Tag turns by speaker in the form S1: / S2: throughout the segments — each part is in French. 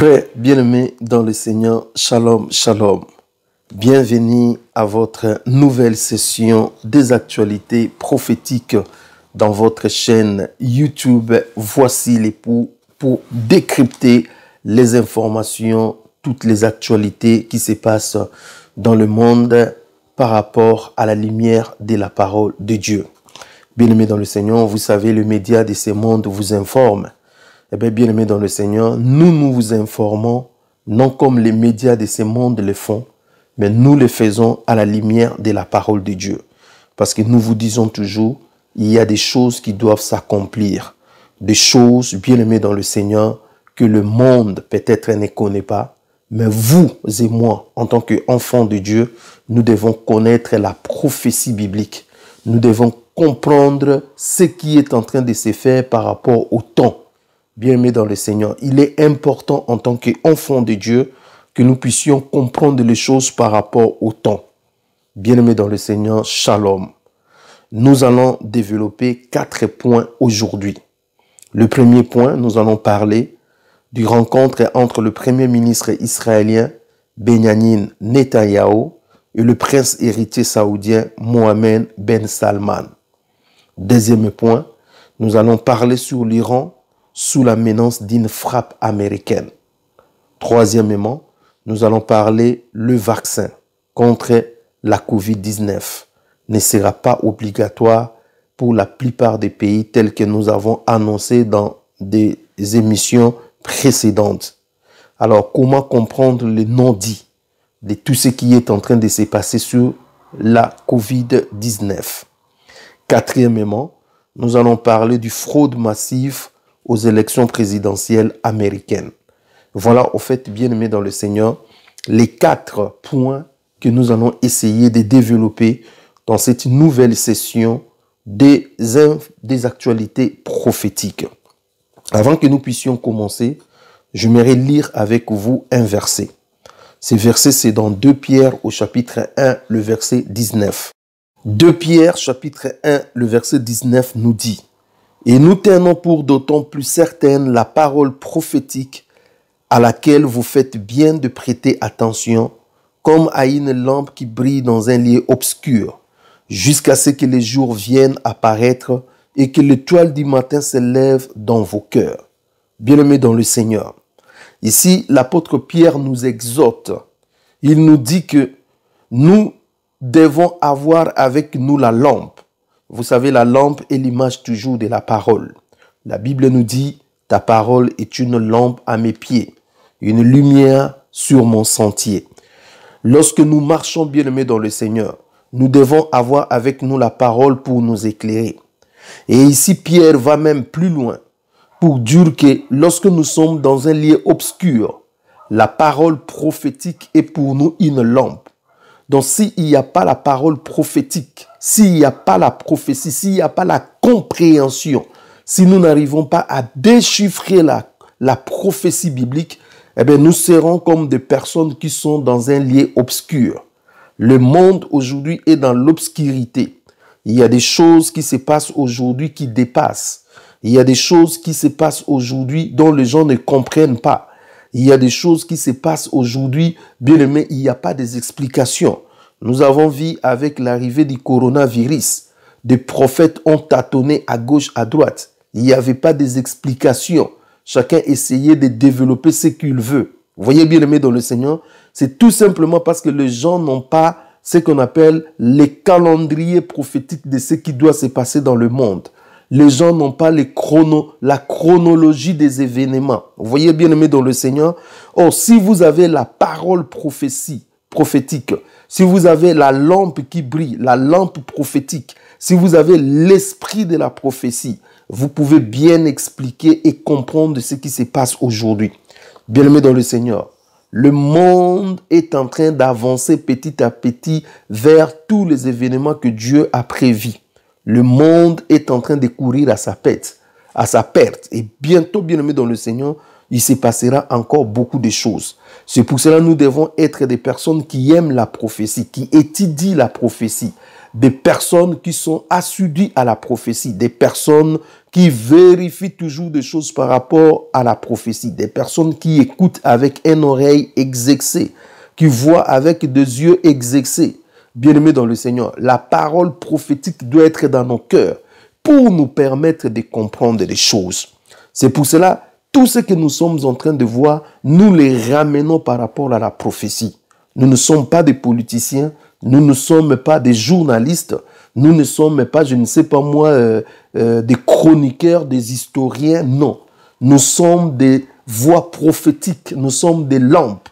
S1: Frères bien-aimés dans le Seigneur, shalom, shalom. Bienvenue à votre nouvelle session des actualités prophétiques dans votre chaîne YouTube. Voici l'époux pour décrypter les informations, toutes les actualités qui se passent dans le monde par rapport à la lumière de la parole de Dieu. Bien-aimés dans le Seigneur, vous savez, le média de ce monde vous informe. Eh bien, bien-aimés dans le Seigneur, nous vous informons, non comme les médias de ce monde le font, mais nous le faisons à la lumière de la parole de Dieu. Parce que nous vous disons toujours, il y a des choses qui doivent s'accomplir. Des choses, bien-aimés dans le Seigneur, que le monde peut-être ne connaît pas. Mais vous et moi, en tant qu'enfants de Dieu, nous devons connaître la prophétie biblique. Nous devons comprendre ce qui est en train de se faire par rapport au temps. Bien-aimés dans le Seigneur, il est important en tant qu'enfants de Dieu que nous puissions comprendre les choses par rapport au temps. Bien-aimés dans le Seigneur, shalom. Nous allons développer 4 points aujourd'hui. Le premier point, nous allons parler du rencontre entre le premier ministre israélien Benyamin Netanyahu et le prince héritier saoudien Mohammed Ben Salman. Deuxième point, nous allons parler sur l'Iran sous la menace d'une frappe américaine. Troisièmement, nous allons parler le vaccin contre la COVID-19 ne sera pas obligatoire pour la plupart des pays tels que nous avons annoncé dans des émissions précédentes. Alors, comment comprendre le non-dit de tout ce qui est en train de se passer sur la COVID-19? Quatrièmement, nous allons parler du fraude massive aux élections présidentielles américaines. Voilà, au fait, bien-aimés dans le Seigneur, les 4 points que nous allons essayer de développer dans cette nouvelle session des actualités prophétiques. Avant que nous puissions commencer, j'aimerais lire avec vous un verset. Ce verset, c'est dans 2 Pierre au chapitre 1, le verset 19. 2 Pierre, chapitre 1, le verset 19 nous dit: et nous tenons pour d'autant plus certaine la parole prophétique à laquelle vous faites bien de prêter attention, comme à une lampe qui brille dans un lieu obscur, jusqu'à ce que les jours viennent apparaître et que l'étoile du matin se lève dans vos cœurs. Bien-aimés dans le Seigneur, ici l'apôtre Pierre nous exhorte. Il nous dit que nous devons avoir avec nous la lampe. Vous savez, la lampe est l'image toujours de la parole. La Bible nous dit, ta parole est une lampe à mes pieds, une lumière sur mon sentier. Lorsque nous marchons bien-aimés dans le Seigneur, nous devons avoir avec nous la parole pour nous éclairer. Et ici, Pierre va même plus loin pour dire que lorsque nous sommes dans un lieu obscur, la parole prophétique est pour nous une lampe. Donc, s'il n'y a pas la parole prophétique, s'il n'y a pas la prophétie, s'il n'y a pas la compréhension, si nous n'arrivons pas à déchiffrer la prophétie biblique, eh bien, nous serons comme des personnes qui sont dans un lieu obscur. Le monde aujourd'hui est dans l'obscurité. Il y a des choses qui se passent aujourd'hui qui dépassent. Il y a des choses qui se passent aujourd'hui dont les gens ne comprennent pas. Il y a des choses qui se passent aujourd'hui, bien aimé, il n'y a pas des explications. Nous avons vu avec l'arrivée du coronavirus, des prophètes ont tâtonné à gauche, à droite. Il n'y avait pas des explications. Chacun essayait de développer ce qu'il veut. Vous voyez, bien aimé dans le Seigneur, c'est tout simplement parce que les gens n'ont pas ce qu'on appelle les calendriers prophétiques de ce qui doit se passer dans le monde. Les gens n'ont pas la chronologie des événements. Vous voyez, bien aimé dans le Seigneur. Or, si vous avez la parole prophétique, si vous avez la lampe qui brille, la lampe prophétique, si vous avez l'esprit de la prophétie, vous pouvez bien expliquer et comprendre ce qui se passe aujourd'hui. Bien aimé dans le Seigneur, le monde est en train d'avancer petit à petit vers tous les événements que Dieu a prévus. Le monde est en train de courir à sa perte. Et bientôt, bien-aimés dans le Seigneur, il se passera encore beaucoup de choses. C'est pour cela que nous devons être des personnes qui aiment la prophétie, qui étudient la prophétie. des personnes qui sont assidues à la prophétie, des personnes qui vérifient toujours des choses par rapport à la prophétie, des personnes qui écoutent avec une oreille exercée, qui voient avec des yeux exercés. Bien-aimés dans le Seigneur, la parole prophétique doit être dans nos cœurs pour nous permettre de comprendre les choses. C'est pour cela, tout ce que nous sommes en train de voir, nous les ramenons par rapport à la prophétie. Nous ne sommes pas des politiciens, nous ne sommes pas des journalistes, nous ne sommes pas, je ne sais pas moi, des chroniqueurs, des historiens, non. Nous sommes des voix prophétiques, nous sommes des lampes,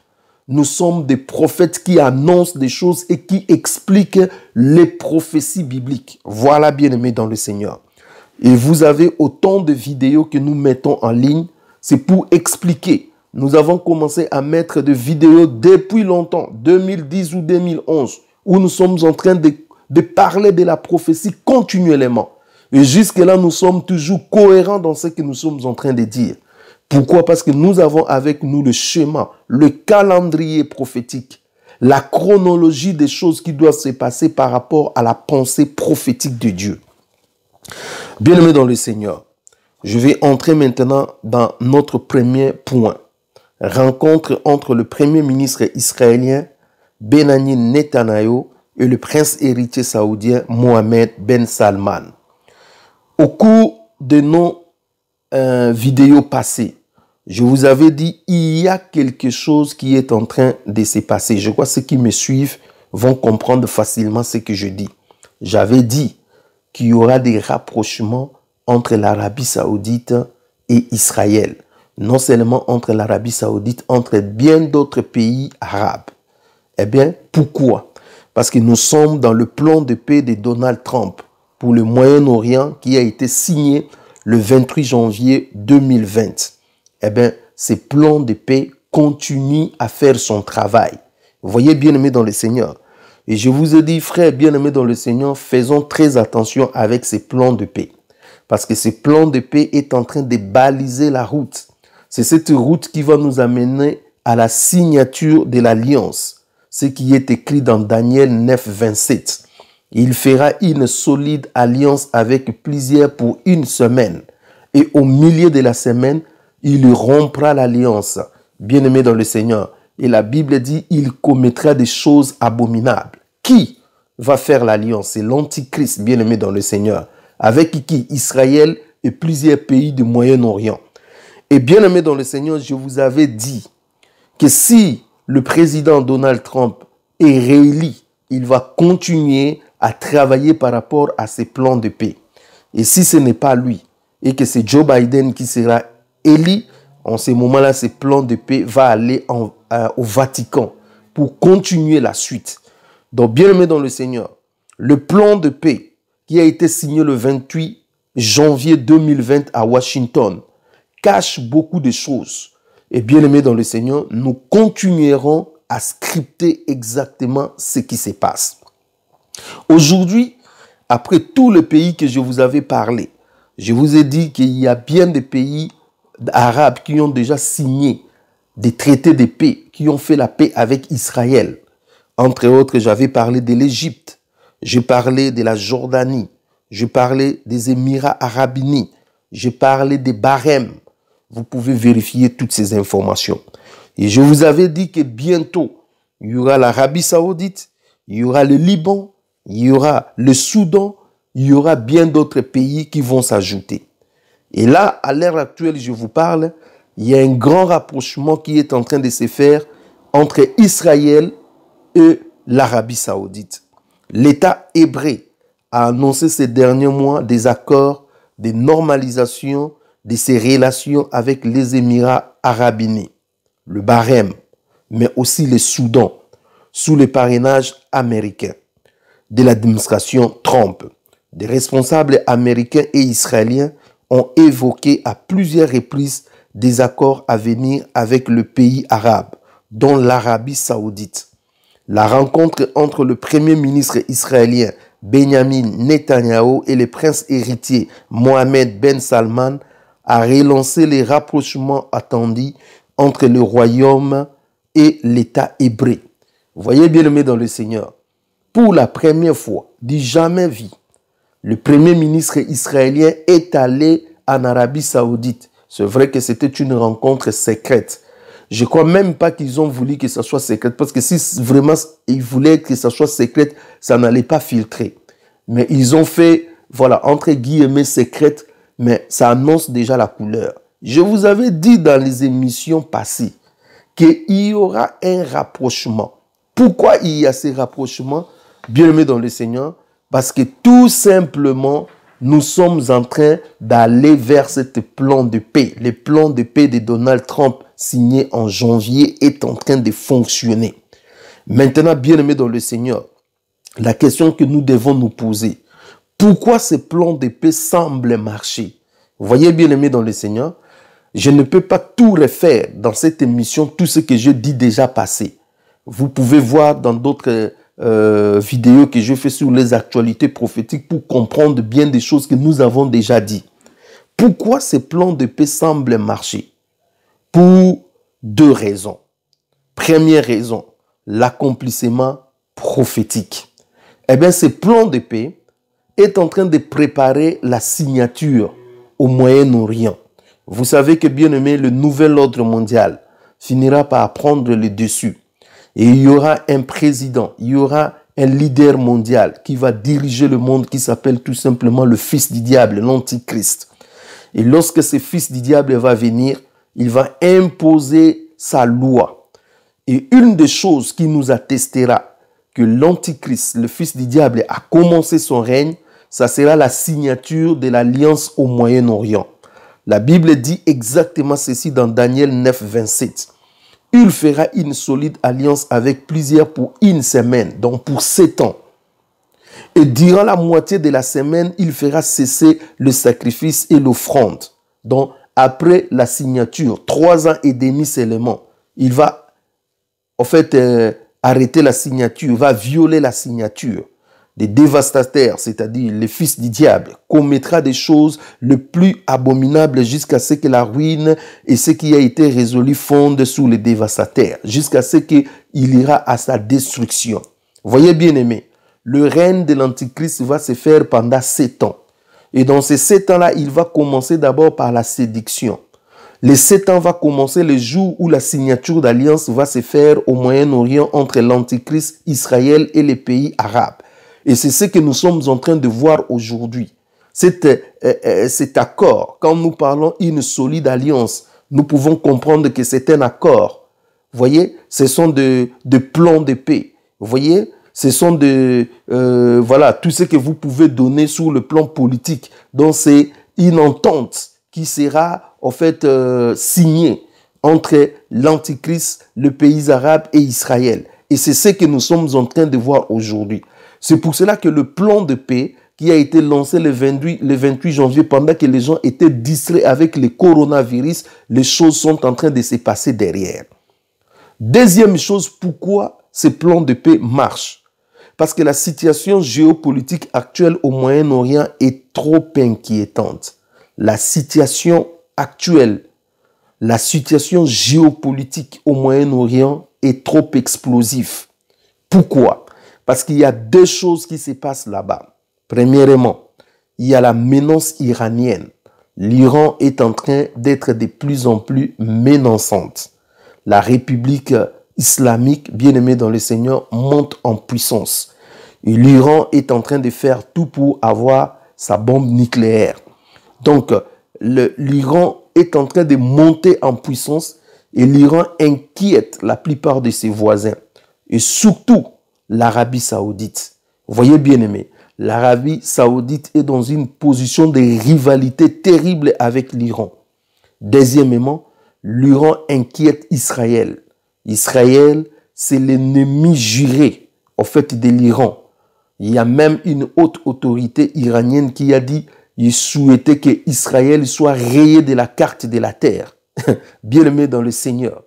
S1: nous sommes des prophètes qui annoncent des choses et qui expliquent les prophéties bibliques. Voilà, bien-aimés dans le Seigneur. Et vous avez autant de vidéos que nous mettons en ligne, c'est pour expliquer. Nous avons commencé à mettre des vidéos depuis longtemps, 2010 ou 2011, où nous sommes en train de parler de la prophétie continuellement. Et jusque-là, nous sommes toujours cohérents dans ce que nous sommes en train de dire. Pourquoi? Parce que nous avons avec nous le schéma, le calendrier prophétique, la chronologie des choses qui doivent se passer par rapport à la pensée prophétique de Dieu. Bien-aimés dans le Seigneur, je vais entrer maintenant dans notre premier point. Rencontre entre le premier ministre israélien Benyamin Netanyahu et le prince héritier saoudien Mohammed Ben Salman. Au cours de nos vidéos passées, je vous avais dit il y a quelque chose qui est en train de se passer. Je crois que ceux qui me suivent vont comprendre facilement ce que je dis. J'avais dit qu'il y aura des rapprochements entre l'Arabie saoudite et Israël. Non seulement entre l'Arabie saoudite, entre bien d'autres pays arabes. Eh bien, pourquoi? Parce que nous sommes dans le plan de paix de Donald Trump pour le Moyen-Orient qui a été signé le 28 janvier 2020. Eh bien, ce plan de paix continue à faire son travail. Vous voyez, bien-aimés dans le Seigneur. Et je vous ai dit, frères bien-aimés dans le Seigneur, faisons très attention avec ces plans de paix. Parce que ce plan de paix est en train de baliser la route. C'est cette route qui va nous amener à la signature de l'alliance. Ce qui est écrit dans Daniel 9, 27. Il fera une solide alliance avec plusieurs pour une semaine. Et au milieu de la semaine, il rompra l'alliance. Bien-aimé dans le Seigneur. Et la Bible dit, il commettra des choses abominables. Qui va faire l'alliance? C'est l'Antichrist, bien-aimé dans le Seigneur. Avec qui? Israël et plusieurs pays du Moyen-Orient. Et bien-aimé dans le Seigneur, je vous avais dit que si le président Donald Trump est réélu, il va continuer à travailler par rapport à ses plans de paix. Et si ce n'est pas lui, et que c'est Joe Biden qui sera élu, en ce moment-là, ce plan de paix va aller au Vatican pour continuer la suite. Donc, bien-aimé dans le Seigneur, le plan de paix qui a été signé le 28 janvier 2020 à Washington cache beaucoup de choses. Et bien-aimé dans le Seigneur, nous continuerons à scripter exactement ce qui se passe. Aujourd'hui, après tous les pays que je vous avais parlé, je vous ai dit qu'il y a bien des pays arabes qui ont déjà signé des traités de paix, qui ont fait la paix avec Israël. Entre autres, j'avais parlé de l'Égypte, j'ai parlé de la Jordanie, j'ai parlé des Émirats arabes unis, j'ai parlé des Bahreïn. Vous pouvez vérifier toutes ces informations. Et je vous avais dit que bientôt, il y aura l'Arabie saoudite, il y aura le Liban, il y aura le Soudan, il y aura bien d'autres pays qui vont s'ajouter. Et là, à l'heure actuelle, je vous parle, il y a un grand rapprochement qui est en train de se faire entre Israël et l'Arabie saoudite. L'État hébreu a annoncé ces derniers mois des accords de normalisation de ses relations avec les Émirats arabes unis, le Bahreïn, mais aussi le Soudan, sous le parrainage américain de l'administration Trump. Des responsables américains et israéliens ont évoqué à plusieurs reprises des accords à venir avec le pays arabe, dont l'Arabie saoudite. La rencontre entre le premier ministre israélien Benyamin Netanyahu et le prince héritier Mohammed Ben Salman a relancé les rapprochements attendus entre le royaume et l'État hébreu. Vous voyez, bien-aimés dans le Seigneur, pour la première fois, du jamais vu, le premier ministre israélien est allé en Arabie Saoudite. C'est vrai que c'était une rencontre secrète. Je ne crois même pas qu'ils ont voulu que ça soit secret, parce que si vraiment ils voulaient que ça soit secret, ça n'allait pas filtrer. Mais ils ont fait, voilà, entre guillemets secrète, mais ça annonce déjà la couleur. Je vous avais dit dans les émissions passées qu'il y aura un rapprochement. Pourquoi il y a ce rapprochement, bien-aimés dans le Seigneur? Parce que tout simplement, nous sommes en train d'aller vers ce plan de paix. Le plan de paix de Donald Trump, signé en janvier, est en train de fonctionner. Maintenant, bien-aimés dans le Seigneur, la question que nous devons nous poser, pourquoi ce plan de paix semble marcher? Vous voyez, bien-aimés dans le Seigneur, je ne peux pas tout refaire dans cette émission, tout ce que je dis déjà passé. Vous pouvez voir dans d'autres vidéos que je fais sur les actualités prophétiques pour comprendre bien des choses que nous avons déjà dit. Pourquoi ce plan de paix semble marcher? Pour deux raisons. Première raison, l'accomplissement prophétique. Eh bien, ce plan de paix est en train de préparer la signature au Moyen-Orient. Vous savez que, bien aimé, le nouvel ordre mondial finira par prendre le dessus. Et il y aura un président, il y aura un leader mondial qui va diriger le monde, qui s'appelle tout simplement le fils du diable, l'antichrist. Et lorsque ce fils du diable va venir, il va imposer sa loi. Et une des choses qui nous attestera que l'antichrist, le fils du diable, a commencé son règne, ça sera la signature de l'alliance au Moyen-Orient. La Bible dit exactement ceci dans Daniel 9, 27. Il fera une solide alliance avec plusieurs pour une semaine, donc pour 7 ans. Et durant la moitié de la semaine, il fera cesser le sacrifice et l'offrande. Donc, après la signature, 3 ans et demi seulement, il va, en fait, arrêter la signature, va violer la signature. Des dévastateurs, c'est-à-dire le fils du diable, commettra des choses les plus abominables jusqu'à ce que la ruine et ce qui a été résolu fondent sous les dévastateurs, jusqu'à ce qu'il ira à sa destruction. Voyez bien aimé, le règne de l'Antichrist va se faire pendant 7 ans. Et dans ces 7 ans-là, il va commencer d'abord par la séduction. Les 7 ans va commencer le jour où la signature d'alliance va se faire au Moyen-Orient entre l'Antichrist, Israël et les pays arabes. Et c'est ce que nous sommes en train de voir aujourd'hui. Cet accord, quand nous parlons d'une solide alliance, nous pouvons comprendre que c'est un accord. Vous voyez, ce sont de plans de paix. Vous voyez, ce sont voilà, tout ce que vous pouvez donner sur le plan politique. Donc c'est une entente qui sera en fait signée entre l'Antichrist, le pays arabe et Israël. Et c'est ce que nous sommes en train de voir aujourd'hui. C'est pour cela que le plan de paix qui a été lancé le 28 janvier, pendant que les gens étaient distraits avec le coronavirus, les choses sont en train de se passer derrière. Deuxième chose, pourquoi ce plan de paix marche? Parce que la situation géopolitique actuelle au Moyen-Orient est trop inquiétante. La situation actuelle, la situation géopolitique au Moyen-Orient est trop explosive. Pourquoi? Parce qu'il y a deux choses qui se passent là-bas. Premièrement, il y a la menace iranienne. L'Iran est en train d'être de plus en plus menaçante. La République islamique, bien aimée dans le Seigneur, monte en puissance. Et l'Iran est en train de faire tout pour avoir sa bombe nucléaire. Donc, l'Iran est en train de monter en puissance et l'Iran inquiète la plupart de ses voisins. Et surtout, l'Arabie Saoudite. Vous voyez bien aimé, l'Arabie Saoudite est dans une position de rivalité terrible avec l'Iran. Deuxièmement, l'Iran inquiète Israël. Israël, c'est l'ennemi juré, en fait, de l'Iran. Il y a même une haute autorité iranienne qui a dit qu'il souhaitait que Israël soit rayé de la carte de la terre. Bien aimé dans le Seigneur.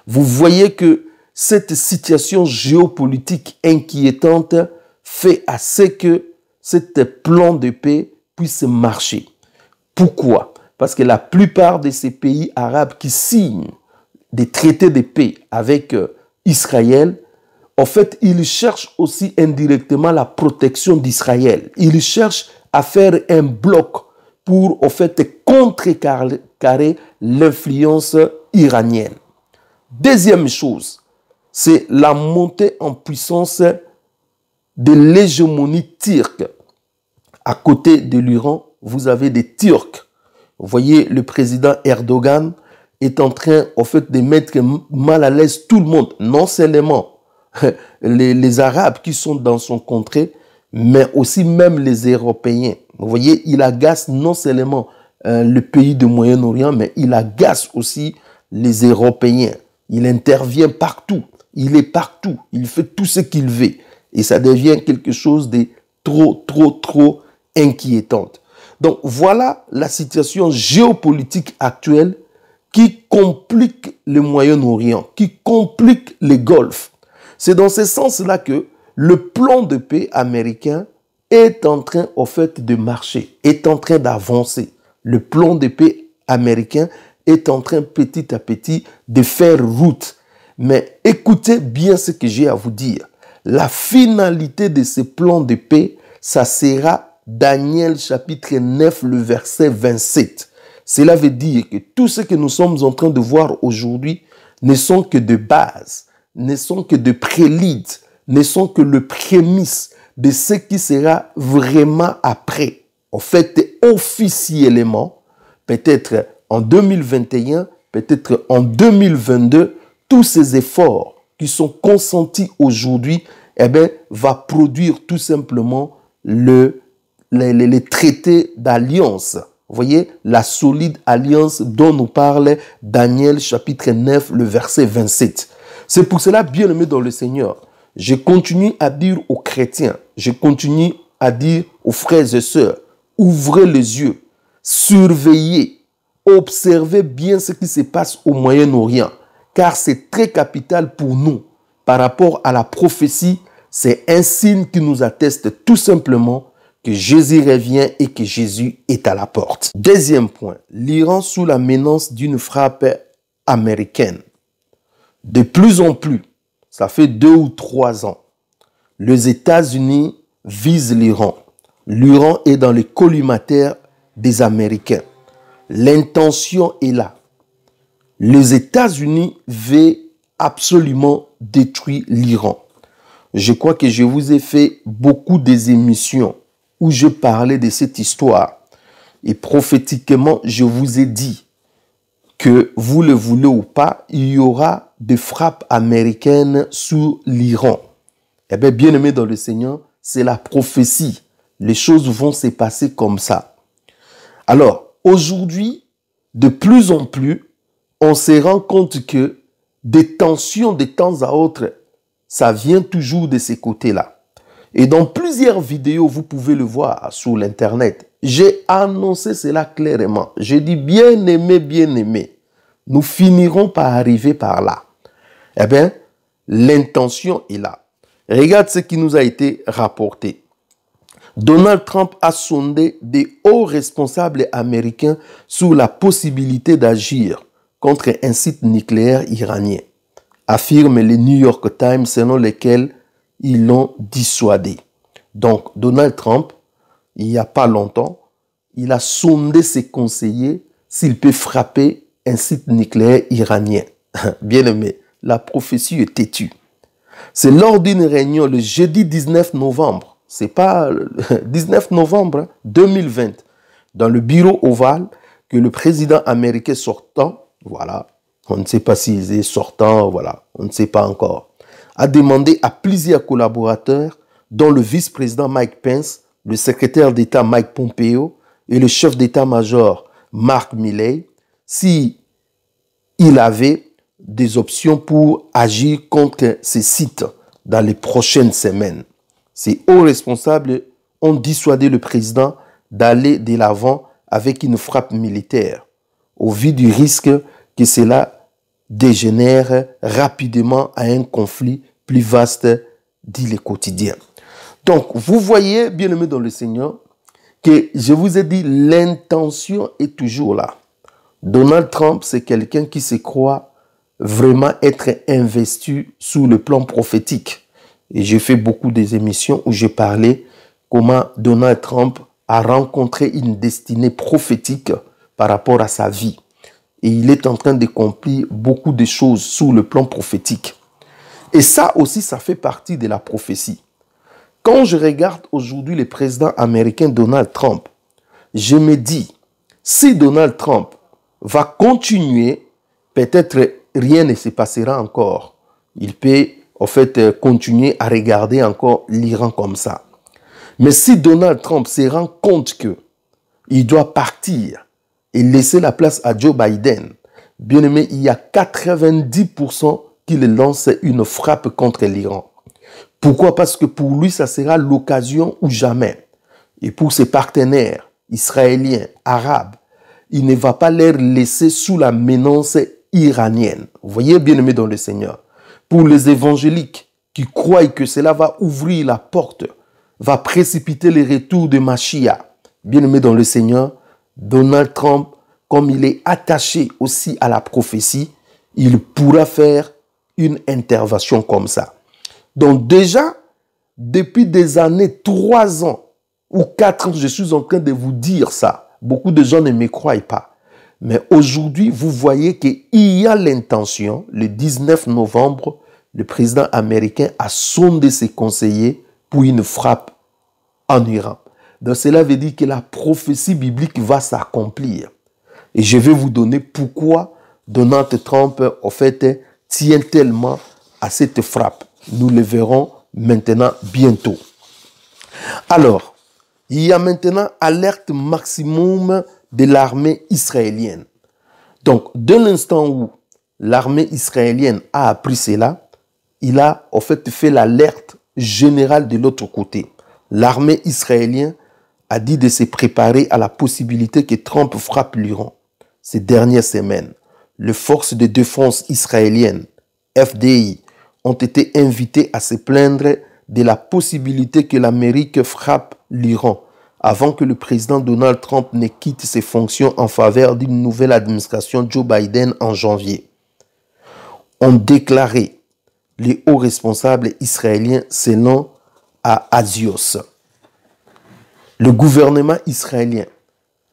S1: Vous voyez que cette situation géopolitique inquiétante fait à ce que ce plan de paix puisse marcher. Pourquoi? Parce que la plupart de ces pays arabes qui signent des traités de paix avec Israël en fait, il cherche aussi indirectement la protection d'Israël. Il cherche à faire un bloc pour, en fait, contrecarrer l'influence iranienne. Deuxième chose, c'est la montée en puissance de l'hégémonie turque. À côté de l'Iran, vous avez des Turcs. Vous voyez, le président Erdogan est en train, en fait, de mettre mal à l'aise tout le monde. Non seulement les Arabes qui sont dans son contrée, mais aussi même les Européens. Vous voyez, il agace non seulement le pays du Moyen-Orient, mais il agace aussi les Européens. Il intervient partout. Il est partout. Il fait tout ce qu'il veut. Et ça devient quelque chose de trop inquiétante. Donc voilà la situation géopolitique actuelle qui complique le Moyen-Orient, qui complique les Golfe. C'est dans ce sens-là que le plan de paix américain est en train, en fait, de marcher, est en train d'avancer. Le plan de paix américain est en train petit à petit de faire route. Mais écoutez bien ce que j'ai à vous dire. La finalité de ce plan de paix, ça sera Daniel chapitre 9, le verset 27. Cela veut dire que tout ce que nous sommes en train de voir aujourd'hui ne sont que de base, ne sont que de préludes, ne sont que le prémisse de ce qui sera vraiment après. En fait, officiellement, peut-être en 2021, peut-être en 2022, tous ces efforts qui sont consentis aujourd'hui, eh bien, va produire tout simplement les traités d'alliance. Vous voyez, la solide alliance dont nous parle Daniel chapitre 9, le verset 27. C'est pour cela, bien-aimés dans le Seigneur, je continue à dire aux chrétiens, je continue à dire aux frères et sœurs, ouvrez les yeux, surveillez, observez bien ce qui se passe au Moyen-Orient, car c'est très capital pour nous par rapport à la prophétie. C'est un signe qui nous atteste tout simplement que Jésus revient et que Jésus est à la porte. Deuxième point, l'Iran sous la menace d'une frappe américaine. De plus en plus, ça fait 2 ou 3 ans, les États-Unis visent l'Iran. L'Iran est dans le collimateur des Américains. L'intention est là. Les États-Unis veulent absolument détruire l'Iran. Je crois que je vous ai fait beaucoup des émissions où je parlais de cette histoire. Et prophétiquement, je vous ai dit que vous le voulez ou pas, il y aura des frappes américaines sur l'Iran. Eh bien, bien-aimés dans le Seigneur, c'est la prophétie. Les choses vont se passer comme ça. Alors, aujourd'hui, de plus en plus, on se rend compte que des tensions de temps à autre, ça vient toujours de ces côtés-là. Et dans plusieurs vidéos, vous pouvez le voir sur l'internet. J'ai annoncé cela clairement. J'ai dit, bien-aimé, nous finirons par arriver par là. Eh bien, l'intention est là. Regarde ce qui nous a été rapporté. Donald Trump a sondé des hauts responsables américains sur la possibilité d'agir contre un site nucléaire iranien, affirme le New York Times, selon lequel ils l'ont dissuadé. Donc, Donald Trump, il n'y a pas longtemps, il a sondé ses conseillers s'il peut frapper un site nucléaire iranien. Bien aimé, la prophétie est têtue. C'est lors d'une réunion le jeudi 19 novembre, c'est pas le 19 novembre 2020, dans le bureau ovale, que le président américain sortant, voilà, on ne sait pas s'il est sortant, voilà, on ne sait pas encore, a demandé à plusieurs collaborateurs, dont le vice-président Mike Pence, le secrétaire d'État Mike Pompeo et le chef d'état-major Mark Milley, s'il avait des options pour agir contre ces sites dans les prochaines semaines. Ces hauts responsables ont dissuadé le président d'aller de l'avant avec une frappe militaire, au vu du risque que cela dégénère rapidement à un conflit plus vaste, dit le quotidien. Donc, vous voyez, bien-aimés dans le Seigneur, que je vous ai dit, l'intention est toujours là. Donald Trump, c'est quelqu'un qui se croit vraiment être investi sous le plan prophétique. Et j'ai fait beaucoup des émissions où j'ai parlé comment Donald Trump a rencontré une destinée prophétique par rapport à sa vie. Et il est en train d'accomplir beaucoup de choses sur le plan prophétique. Et ça aussi, ça fait partie de la prophétie. Quand je regarde aujourd'hui le président américain Donald Trump, je me dis, si Donald Trump va continuer, peut-être rien ne se passera encore. Il peut en fait continuer à regarder encore l'Iran comme ça. Mais si Donald Trump se rend compte qu'il doit partir et laisser la place à Joe Biden, bien aimé, il y a 90% qu'il lance une frappe contre l'Iran. Pourquoi? Parce que pour lui, ça sera l'occasion ou jamais. Et pour ses partenaires israéliens, arabes, il ne va pas les laisser sous la menace iranienne. Vous voyez, bien aimé dans le Seigneur. Pour les évangéliques qui croient que cela va ouvrir la porte, va précipiter le retour de Mashiach, bien aimé dans le Seigneur, Donald Trump, comme il est attaché aussi à la prophétie, il pourra faire une intervention comme ça. Donc déjà, depuis des années, 3 ans ou 4 ans, je suis en train de vous dire ça. Beaucoup de gens ne me croient pas. Mais aujourd'hui, vous voyez qu'il y a l'intention, le 19 novembre, le président américain a sondé ses conseillers pour une frappe en Iran. Donc cela veut dire que la prophétie biblique va s'accomplir. Et je vais vous donner pourquoi Donald Trump, en fait, tient tellement à cette frappe. Nous le verrons maintenant bientôt. Alors, il y a maintenant alerte maximum de l'armée israélienne. Donc, de l'instant où l'armée israélienne a appris cela, il a en fait l'alerte générale de l'autre côté. L'armée israélienne a dit de se préparer à la possibilité que Trump frappe l'Iran. Ces dernières semaines, les forces de défense israéliennes, FDI, ont été invitées à se plaindre de la possibilité que l'Amérique frappe l'Iran avant que le président Donald Trump ne quitte ses fonctions en faveur d'une nouvelle administration Joe Biden en janvier. Ont déclaré les hauts responsables israéliens selon Axios. Le gouvernement israélien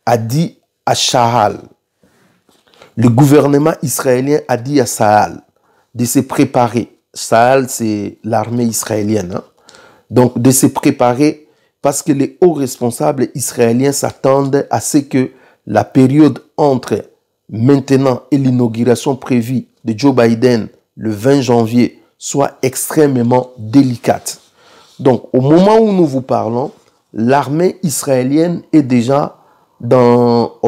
S1: a dit à Shahal, le gouvernement israélien a dit à Sahal de se préparer. Sahal, c'est l'armée israélienne. Hein? Donc, de se préparer parce que les hauts responsables israéliens s'attendent à ce que la période entre maintenant et l'inauguration prévue de Joe Biden le 20 janvier soit extrêmement délicate. Donc, au moment où nous vous parlons, l'armée israélienne est déjà dans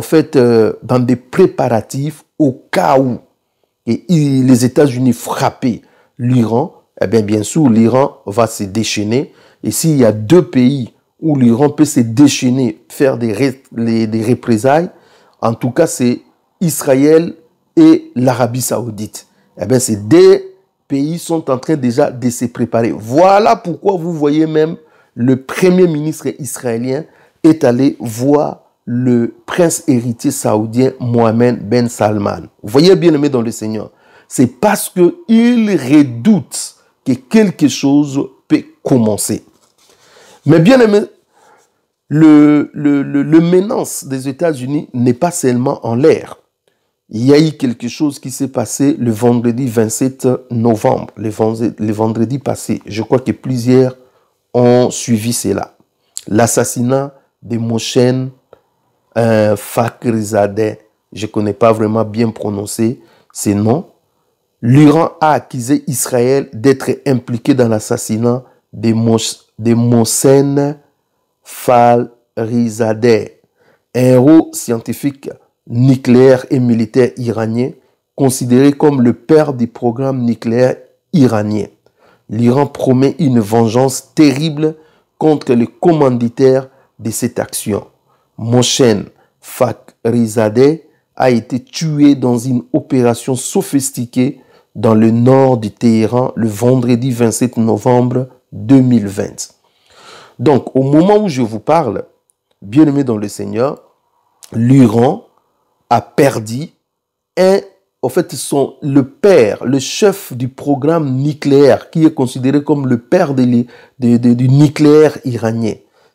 S1: des préparatifs au cas où les États-Unis frappaient l'Iran. Eh bien sûr, l'Iran va se déchaîner. Et s'il y a 2 pays où l'Iran peut se déchaîner, faire des représailles, en tout cas, c'est Israël et l'Arabie Saoudite. Eh bien, ces 2 pays sont en train déjà de se préparer. Voilà pourquoi vous voyez même le premier ministre israélien est allé voir le prince héritier saoudien Mohammed Ben Salman. Vous voyez, bien aimé dans le Seigneur, c'est parce qu'il redoute que quelque chose peut commencer. Mais bien aimé, le menace des États-Unis n'est pas seulement en l'air. Il y a eu quelque chose qui s'est passé le vendredi 27 novembre, le vendredi passé. Je crois que plusieurs ont suivi cela. L'assassinat de Mohsen Fakhrizadeh, je ne connais pas vraiment bien prononcer ces noms. L'Iran a accusé Israël d'être impliqué dans l'assassinat de Mohsen Fakhrizadeh, un héros scientifique nucléaire et militaire iranien, considéré comme le père du programme nucléaire iranien. L'Iran promet une vengeance terrible contre les commanditaires de cette action. Mohsen Fakhrizadeh a été tué dans une opération sophistiquée dans le nord du Téhéran le vendredi 27 novembre 2020. Donc, au moment où je vous parle, bien-aimés dans le Seigneur, l'Iran a perdu un en fait, le père, le chef du programme nucléaire, qui est considéré comme le père du nucléaire iranien.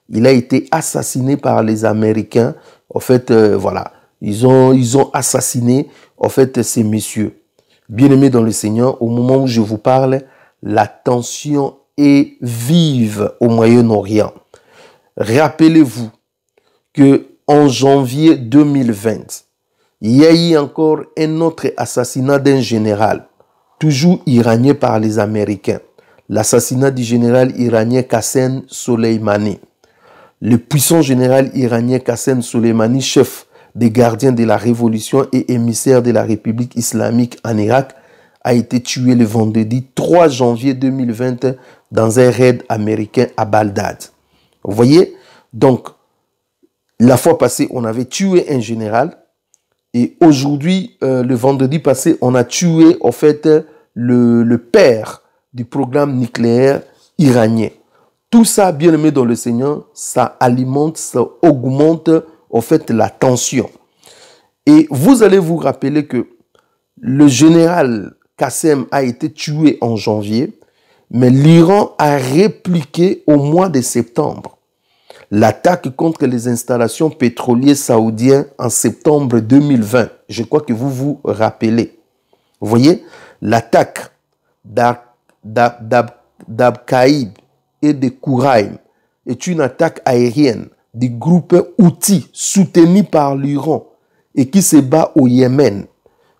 S1: Il a été assassiné par les Américains. En fait, voilà, ils ont assassiné, en fait, ces messieurs. Bien-aimés dans le Seigneur, au moment où je vous parle, la tension est vive au Moyen-Orient. Rappelez-vous que en janvier 2020, il y a eu encore un autre assassinat d'un général, toujours iranien par les Américains. L'assassinat du général iranien Qassem Soleimani. Le puissant général iranien Qassem Soleimani, chef des gardiens de la révolution et émissaire de la République islamique en Irak, a été tué le vendredi 3 janvier 2020 dans un raid américain à Bagdad. Vous voyez? Donc, la fois passée, on avait tué un général. Et aujourd'hui, le vendredi passé, on a tué, en fait, le père du programme nucléaire iranien. Tout ça, bien aimé dans le Seigneur, ça alimente, ça augmente, en fait, la tension. Et vous allez vous rappeler que le général Qassem a été tué en janvier, mais l'Iran a répliqué au mois de septembre. L'attaque contre les installations pétrolières saoudiennes en septembre 2020. Je crois que vous vous rappelez. Vous voyez, l'attaque d'Abqaïb et de Kouraïm est une attaque aérienne du groupe Houthi soutenu par l'Iran et qui se bat au Yémen,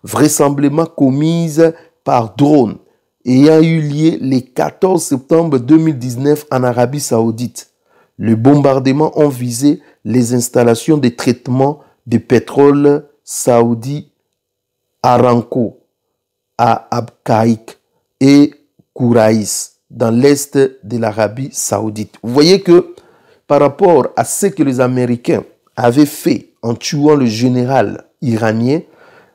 S1: vraisemblablement commise par drone, ayant eu lieu le 14 septembre 2019 en Arabie Saoudite. Les bombardements ont visé les installations de traitement de pétrole saoudi Aramco à Abqaiq et Kouraïs dans l'est de l'Arabie Saoudite. Vous voyez que par rapport à ce que les Américains avaient fait en tuant le général iranien,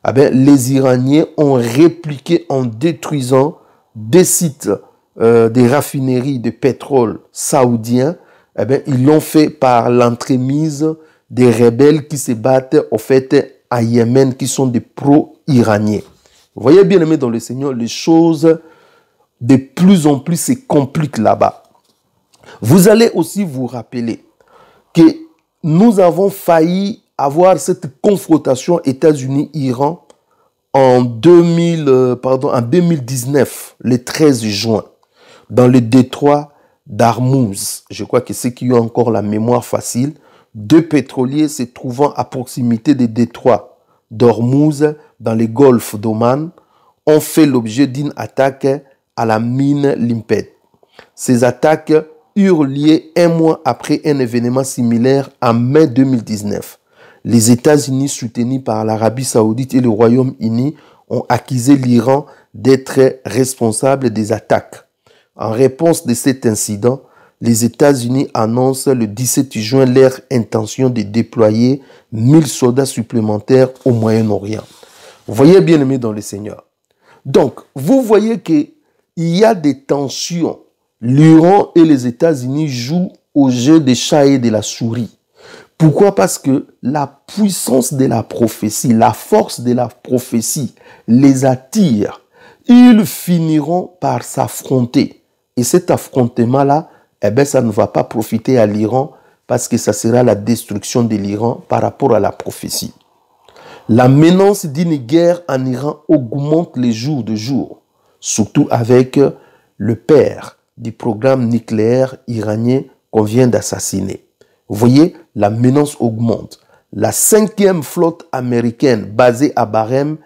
S1: eh bien, les Iraniens ont répliqué en détruisant des sites des raffineries de pétrole saoudiens. Eh bien, ils l'ont fait par l'entremise des rebelles qui se battent au fait à Yémen, qui sont des pro-iraniens. Vous voyez, bien aimé dans le Seigneur, les choses de plus en plus se compliquent là-bas. Vous allez aussi vous rappeler que nous avons failli avoir cette confrontation États-Unis-Iran en 2019, le 13 juin, dans le détroit d'Ormuz. Je crois que ceux qui ont encore la mémoire facile, deux pétroliers se trouvant à proximité des détroits d'Ormuz dans le golfe d'Oman ont fait l'objet d'une attaque à la mine Limpet. Ces attaques eurent lieu un mois après un événement similaire en mai 2019. Les États-Unis, soutenus par l'Arabie Saoudite et le Royaume-Uni, ont accusé l'Iran d'être responsable des attaques. En réponse de cet incident, les États-Unis annoncent le 17 juin leur intention de déployer 1000 soldats supplémentaires au Moyen-Orient. Vous voyez, bien aimé dans le Seigneur. Donc, vous voyez qu'il y a des tensions. L'Iran et les États-Unis jouent au jeu des chats et de la souris. Pourquoi? Parce que la puissance de la prophétie, la force de la prophétie les attire. Ils finiront par s'affronter. Et cet affrontement-là, eh bien, ça ne va pas profiter à l'Iran parce que ça sera la destruction de l'Iran par rapport à la prophétie. La menace d'une guerre en Iran augmente les jours de jour, surtout avec le père du programme nucléaire iranien qu'on vient d'assassiner. Vous voyez, la menace augmente. La 5e flotte américaine basée à Bahreïn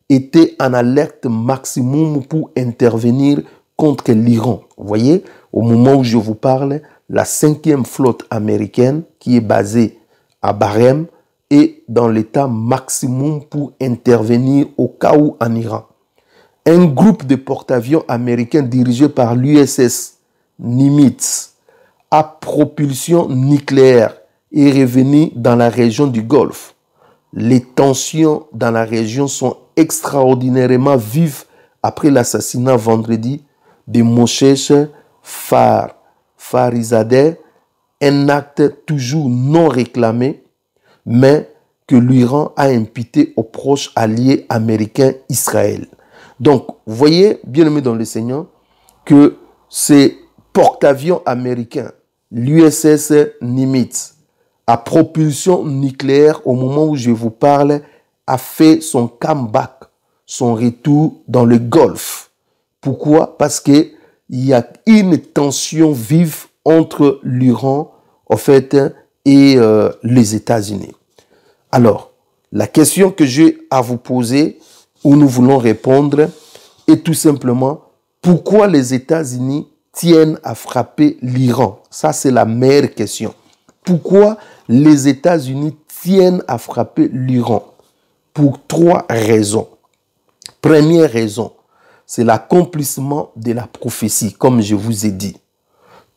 S1: était en alerte maximum pour intervenir contre l'Iran. Vous voyez, au moment où je vous parle, la 5e flotte américaine qui est basée à Bahreïn est dans l'état maximum pour intervenir au cas où en Iran. Un groupe de porte-avions américains dirigé par l'USS Nimitz à propulsion nucléaire est revenu dans la région du Golfe. Les tensions dans la région sont extraordinairement vives après l'assassinat vendredi de Moshe Farizadeh, un acte toujours non réclamé, mais que l'Iran a imputé au proche allié américain Israël. Donc, vous voyez, bien aimé dans le Seigneur, que ces porte-avions américains, l'USS Nimitz, à propulsion nucléaire au moment où je vous parle, a fait son comeback, son retour dans le Golfe. Pourquoi? Parce qu'il y a une tension vive entre l'Iran, en fait, et les États-Unis. Alors, la question que j'ai à vous poser, où nous voulons répondre, est tout simplement, pourquoi les États-Unis tiennent à frapper l'Iran? Ça, c'est la meilleure question. Pourquoi les États-Unis tiennent à frapper l'Iran? Pour 3 raisons. Première raison, c'est l'accomplissement de la prophétie, comme je vous ai dit.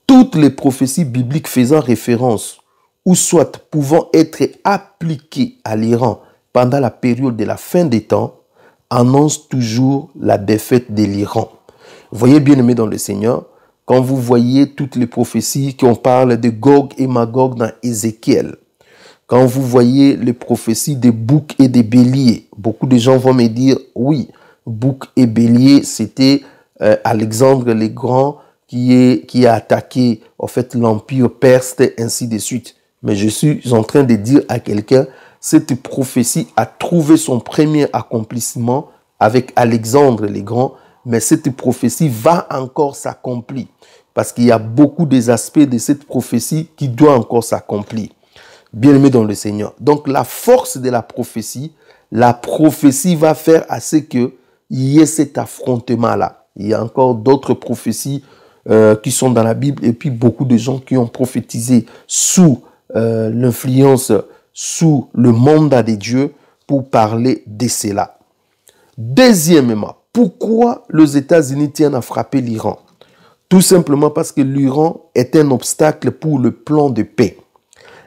S1: Toutes les prophéties bibliques faisant référence ou soit pouvant être appliquées à l'Iran pendant la période de la fin des temps annoncent toujours la défaite de l'Iran. Voyez bien aimé dans le Seigneur, quand vous voyez toutes les prophéties qu'on parle de Gog et Magog dans Ézéchiel, quand vous voyez les prophéties des boucs et des béliers, beaucoup de gens vont me dire, oui, boucs et béliers, c'était Alexandre le Grand qui a attaqué en fait l'empire perse, ainsi de suite. Mais je suis en train de dire à quelqu'un, cette prophétie a trouvé son premier accomplissement avec Alexandre le Grand, mais cette prophétie va encore s'accomplir parce qu'il y a beaucoup des aspects de cette prophétie qui doivent encore s'accomplir. Bien-aimé dans le Seigneur. Donc la force de la prophétie va faire à ce qu'il y ait cet affrontement-là. Il y a encore d'autres prophéties qui sont dans la Bible et puis beaucoup de gens qui ont prophétisé sous l'influence, sous le mandat de Dieu pour parler de cela. Deuxièmement, pourquoi les États-Unis tiennent à frapper l'Iran? Tout simplement parce que l'Iran est un obstacle pour le plan de paix.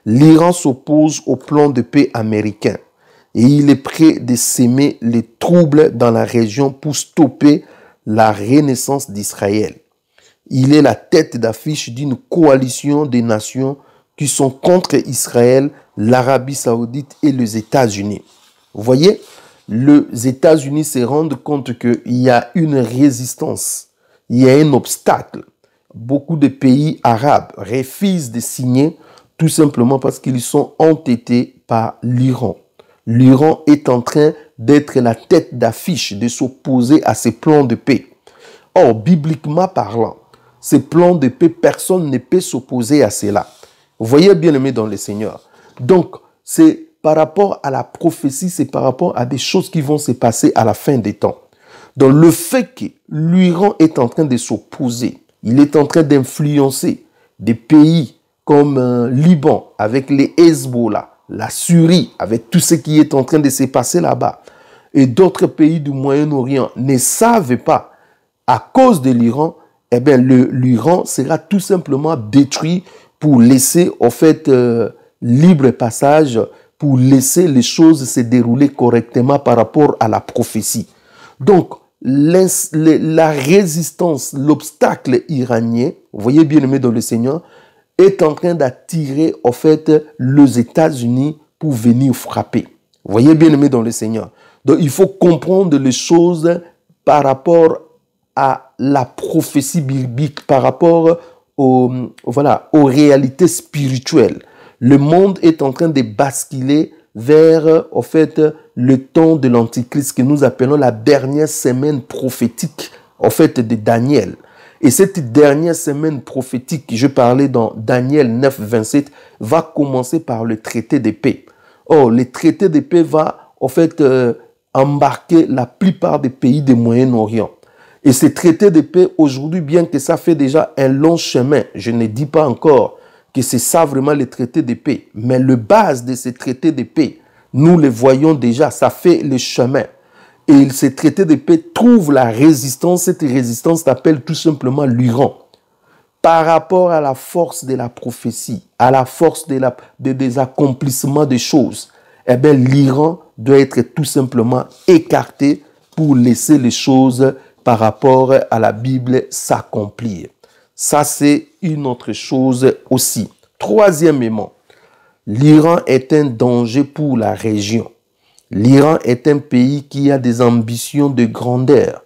S1: L'Iran s'oppose au plan de paix américain et il est prêt de s'aimer les troubles dans la région pour stopper la renaissance d'Israël. Il est la tête d'affiche d'une coalition des nations qui sont contre Israël, l'Arabie Saoudite et les États-Unis. Vous voyez, les États-Unis se rendent compte qu'il y a une résistance, il y a un obstacle. Beaucoup de pays arabes refusent de signer tout simplement parce qu'ils sont entêtés par l'Iran. L'Iran est en train d'être la tête d'affiche, de s'opposer à ces plans de paix. Or, bibliquement parlant, ces plans de paix, personne ne peut s'opposer à cela. Vous voyez bien aimé dans le Seigneur. Donc, c'est par rapport à la prophétie, c'est par rapport à des choses qui vont se passer à la fin des temps. Donc, le fait que l'Iran est en train de s'opposer, il est en train d'influencer des pays comme Liban, avec les Hezbollah, la Syrie, avec tout ce qui est en train de se passer là-bas, et d'autres pays du Moyen-Orient ne savent pas, à cause de l'Iran, eh bien, l'Iran sera tout simplement détruit pour laisser, en fait, libre passage, pour laisser les choses se dérouler correctement par rapport à la prophétie. Donc, la résistance, l'obstacle iranien, vous voyez bien aimé dans le Seigneur, est en train d'attirer, en fait, les États-Unis pour venir frapper. Vous voyez bien aimé dans le Seigneur. Donc, il faut comprendre les choses par rapport à la prophétie biblique, par rapport aux réalités spirituelles. Le monde est en train de basculer vers, en fait, le temps de l'Antichrist que nous appelons la dernière semaine prophétique, en fait, de Daniel. Et cette dernière semaine prophétique, je parlais dans Daniel 9, 27, va commencer par le traité de paix. Or, le traité de paix va, en fait, embarquer la plupart des pays du Moyen-Orient. Et ce traité de paix, aujourd'hui, bien que ça fait déjà un long chemin, je ne dis pas encore que c'est ça vraiment le traité de paix, mais le base de ce traité de paix, nous le voyons déjà, ça fait le chemin. Et ce traité de paix trouve la résistance. Cette résistance s'appelle tout simplement l'Iran. Par rapport à la force de la prophétie, à la force des accomplissements des choses, eh bien, l'Iran doit être tout simplement écarté pour laisser les choses par rapport à la Bible s'accomplir. Ça, c'est une autre chose aussi. Troisièmement, L'Iran est un danger pour la région. L'Iran est un pays qui a des ambitions de grandeur.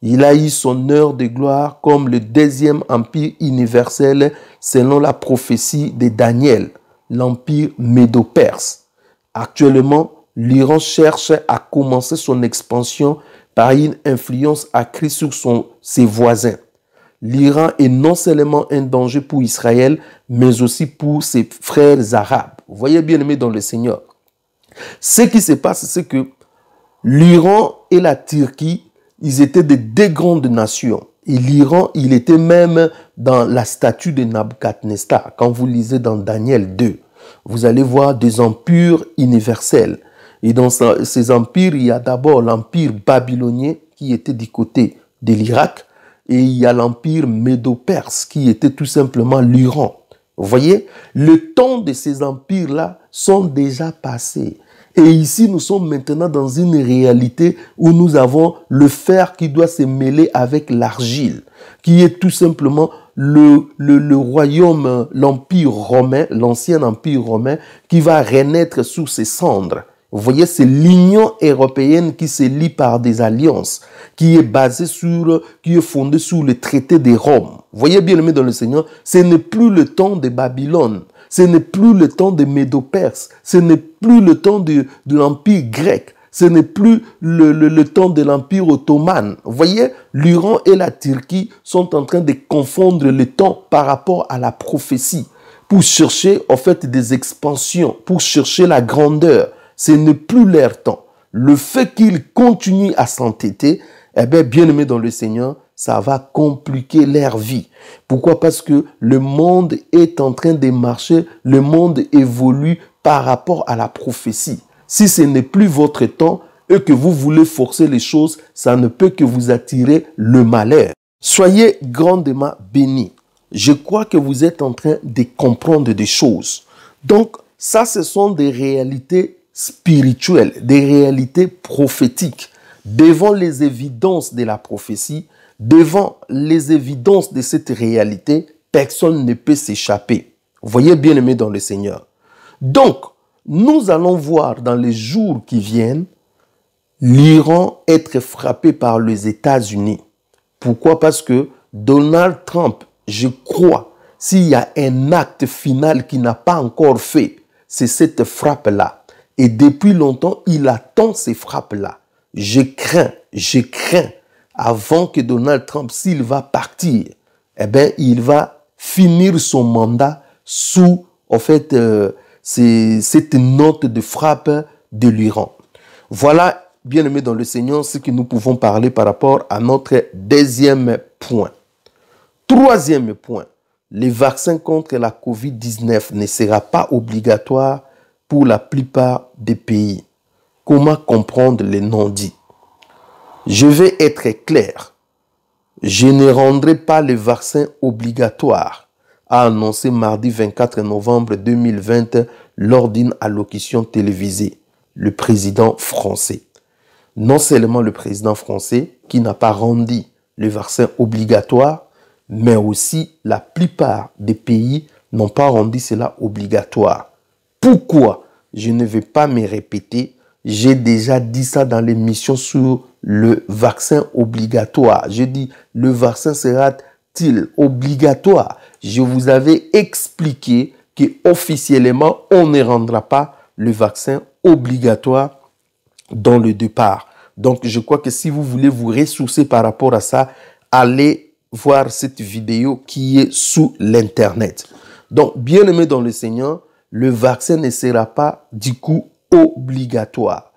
S1: Il a eu son heure de gloire comme le deuxième empire universel selon la prophétie de Daniel, l'empire médo-perse. Actuellement, l'Iran cherche à commencer son expansion par une influence accrue sur ses voisins. L'Iran est non seulement un danger pour Israël, mais aussi pour ses frères arabes. Vous voyez, bien aimés dans le Seigneur. Ce qui se passe, c'est que l'Iran et la Turquie, ils étaient des deux grandes nations. Et l'Iran, il était même dans la statue de Nabucodonosor. Quand vous lisez dans Daniel 2, vous allez voir des empires universels. Et dans ces empires, il y a d'abord l'empire babylonien qui était du côté de l'Irak. Et il y a l'empire médo-perse qui était tout simplement l'Iran. Vous voyez, le temps de ces empires-là sont déjà passés. Et ici, nous sommes maintenant dans une réalité où nous avons le fer qui doit se mêler avec l'argile, qui est tout simplement le royaume, l'empire romain, l'ancien empire romain, qui va renaître sous ses cendres. Vous voyez, c'est l'Union européenne qui se lie par des alliances, qui est fondée sur le traité de Rome. Vous voyez, bien aimé dans le Seigneur, ce n'est plus le temps de Babylone, ce n'est plus le temps de Médo-Perse, ce n'est plus le temps de l'empire grec, ce n'est plus le temps de l'empire ottoman. Vous voyez, l'Iran et la Turquie sont en train de confondre le temps par rapport à la prophétie pour chercher en fait des expansions, pour chercher la grandeur. Ce n'est plus leur temps. Le fait qu'ils continuent à s'entêter, eh bien aimé dans le Seigneur, ça va compliquer leur vie. Pourquoi? Parce que le monde est en train de marcher, le monde évolue par rapport à la prophétie. Si ce n'est plus votre temps et que vous voulez forcer les choses, ça ne peut que vous attirer le malheur. Soyez grandement bénis. Je crois que vous êtes en train de comprendre des choses. Donc, ça, ce sont des réalités spirituelles, des réalités prophétiques. Devant les évidences de la prophétie, devant les évidences de cette réalité, personne ne peut s'échapper. Vous voyez, bien aimé dans le Seigneur. Donc, nous allons voir dans les jours qui viennent, l'Iran être frappé par les États-Unis. Pourquoi? Parce que Donald Trump, je crois, s'il y a un acte final qu'il n'a pas encore fait, c'est cette frappe-là. Et depuis longtemps, il attend ces frappes-là. Je crains, avant que Donald Trump, s'il va partir, eh bien, il va finir son mandat sous, en fait, cette note de frappe de l'Iran. Voilà, bien aimé dans le Seigneur, ce que nous pouvons parler par rapport à notre deuxième point. Troisième point, les vaccins contre la COVID-19 ne sera pas obligatoire pour la plupart des pays. Comment comprendre les non-dits? Je vais être clair. Je ne rendrai pas les vaccins obligatoires, a annoncé mardi 24 novembre 2020 lors d'une allocution télévisée le président français. Non seulement le président français qui n'a pas rendu les vaccins obligatoires, mais aussi la plupart des pays n'ont pas rendu cela obligatoire. Pourquoi? Je ne vais pas me répéter. J'ai déjà dit ça dans l'émission sur le vaccin obligatoire. J'ai dit, le vaccin sera-t-il obligatoire? Je vous avais expliqué qu'officiellement, on ne rendra pas le vaccin obligatoire dans le départ. Donc, je crois que si vous voulez vous ressourcer par rapport à ça, allez voir cette vidéo qui est sous l'Internet. Donc, bien aimé dans le Seigneur, le vaccin ne sera pas du coup obligatoire.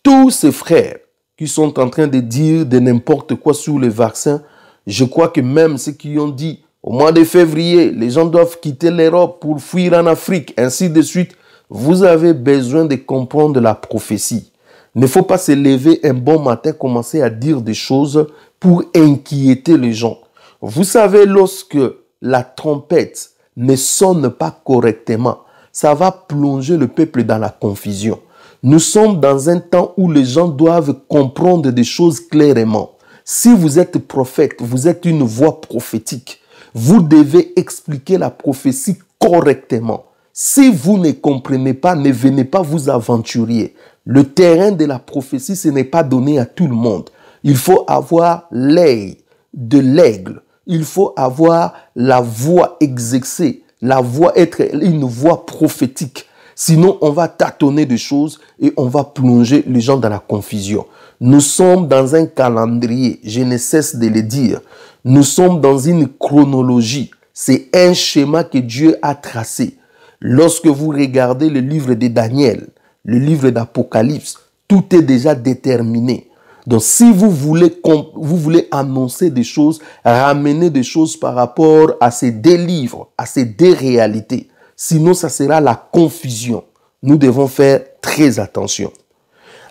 S1: Tous ces frères qui sont en train de dire de n'importe quoi sur le vaccin, je crois que même ceux qui ont dit au mois de février, les gens doivent quitter l'Europe pour fuir en Afrique, ainsi de suite, vous avez besoin de comprendre la prophétie. Il ne faut pas se lever un bon matin, commencer à dire des choses pour inquiéter les gens. Vous savez, lorsque la trompette ne sonne pas correctement, ça va plonger le peuple dans la confusion. Nous sommes dans un temps où les gens doivent comprendre des choses clairement. Si vous êtes prophète, vous êtes une voix prophétique. Vous devez expliquer la prophétie correctement. Si vous ne comprenez pas, ne venez pas vous aventurer. Le terrain de la prophétie, ce n'est pas donné à tout le monde. Il faut avoir l'œil de l'aigle. Il faut avoir la voix exercée, la voix être une voix prophétique. Sinon, on va tâtonner des choses et on va plonger les gens dans la confusion. Nous sommes dans un calendrier, je ne cesse de le dire. Nous sommes dans une chronologie. C'est un schéma que Dieu a tracé. Lorsque vous regardez le livre de Daniel, le livre d'Apocalypse, tout est déjà déterminé. Donc, si vous voulez annoncer des choses, ramener des choses par rapport à ces deux livres, à ces deux réalités, sinon ça sera la confusion. Nous devons faire très attention.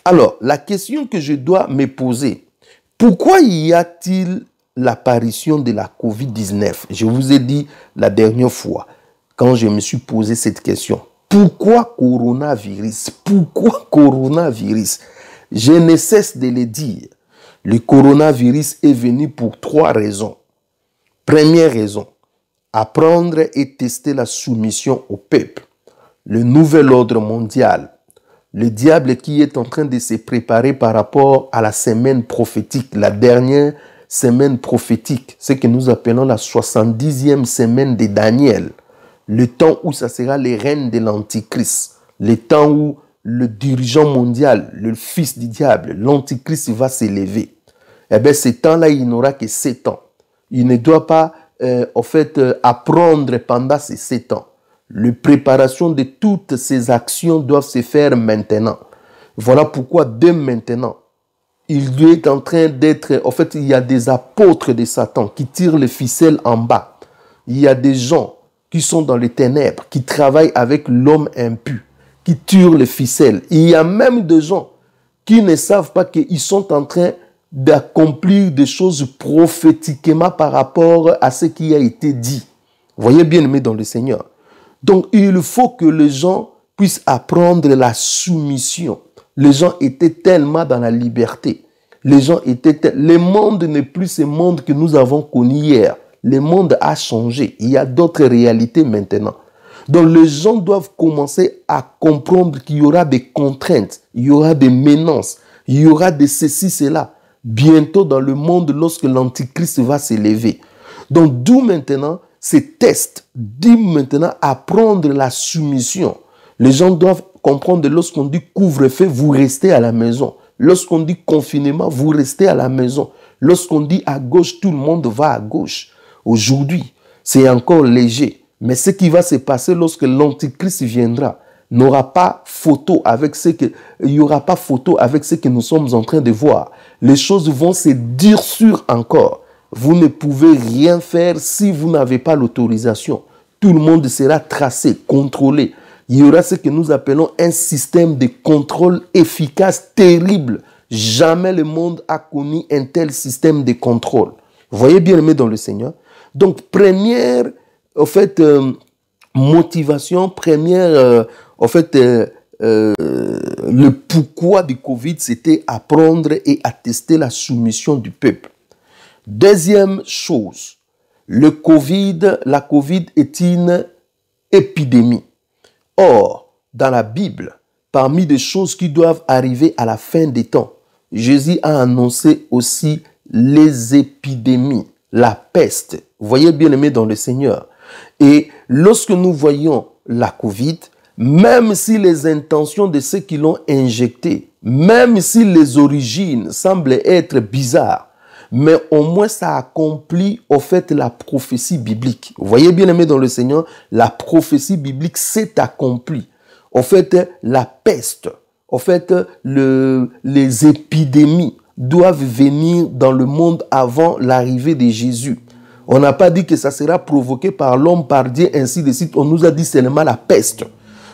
S1: Alors, la question que je dois me poser, pourquoi y a-t-il l'apparition de la COVID-19? Je vous ai dit la dernière fois, quand je me suis posé cette question, pourquoi coronavirus? Pourquoi coronavirus? Je ne cesse de le dire. Le coronavirus est venu pour 3 raisons. Première raison, apprendre et tester la soumission au peuple. Le nouvel ordre mondial. Le diable qui est en train de se préparer par rapport à la semaine prophétique, la dernière semaine prophétique, ce que nous appelons la 70e semaine de Daniel. Le temps où ça sera les règnes de l'Antichrist. Le temps où le dirigeant mondial, le fils du diable, l'Antichrist va s'élever. Eh bien, ce temps-là, il n'aura que 7 ans. Il ne doit pas, apprendre pendant ces 7 ans. La préparation de toutes ces actions doivent se faire maintenant. Voilà pourquoi, dès maintenant, il est en train d'être... En fait, il y a des apôtres de Satan qui tirent les ficelles en bas. Il y a des gens qui sont dans les ténèbres, qui travaillent avec l'homme impu, qui tirent les ficelles. Il y a même des gens qui ne savent pas qu'ils sont en train d'accomplir des choses prophétiquement par rapport à ce qui a été dit. Voyez bien aimé dans le Seigneur. Donc, il faut que les gens puissent apprendre la soumission. Les gens étaient tellement dans la liberté. Le monde n'est plus ce monde que nous avons connu hier. Le monde a changé. Il y a d'autres réalités maintenant. Donc, les gens doivent commencer à comprendre qu'il y aura des contraintes, il y aura des menaces, il y aura de ceci, cela. Bientôt dans le monde, lorsque l'Antichrist va s'élever. Donc, d'où maintenant ces tests, d'où maintenant apprendre la soumission. Les gens doivent comprendre que lorsqu'on dit couvre-feu, vous restez à la maison. Lorsqu'on dit confinement, vous restez à la maison. Lorsqu'on dit à gauche, tout le monde va à gauche. Aujourd'hui, c'est encore léger. Mais ce qui va se passer lorsque l'Antichrist viendra n'aura pas photo avec il n'y aura pas photo avec ce que nous sommes en train de voir. Les choses vont se durcir encore. Vous ne pouvez rien faire si vous n'avez pas l'autorisation. Tout le monde sera tracé, contrôlé. Il y aura ce que nous appelons un système de contrôle efficace, terrible. Jamais le monde a connu un tel système de contrôle. Voyez bien aimé dans le Seigneur. Donc, première, motivation, première, le pourquoi du Covid, c'était apprendre et attester la soumission du peuple. Deuxième chose, la COVID est une épidémie. Or, dans la Bible, parmi des choses qui doivent arriver à la fin des temps, Jésus a annoncé aussi les épidémies, la peste. Voyez bien aimé dans le Seigneur. Et lorsque nous voyons la COVID, même si les intentions de ceux qui l'ont injecté, même si les origines semblent être bizarres, mais au moins ça accomplit au fait la prophétie biblique. Vous voyez bien aimé dans le Seigneur, la prophétie biblique s'est accomplie. Au fait, la peste, au fait, les épidémies doivent venir dans le monde avant l'arrivée de Jésus. On n'a pas dit que ça sera provoqué par l'homme, par Dieu, ainsi de suite. On nous a dit seulement la peste.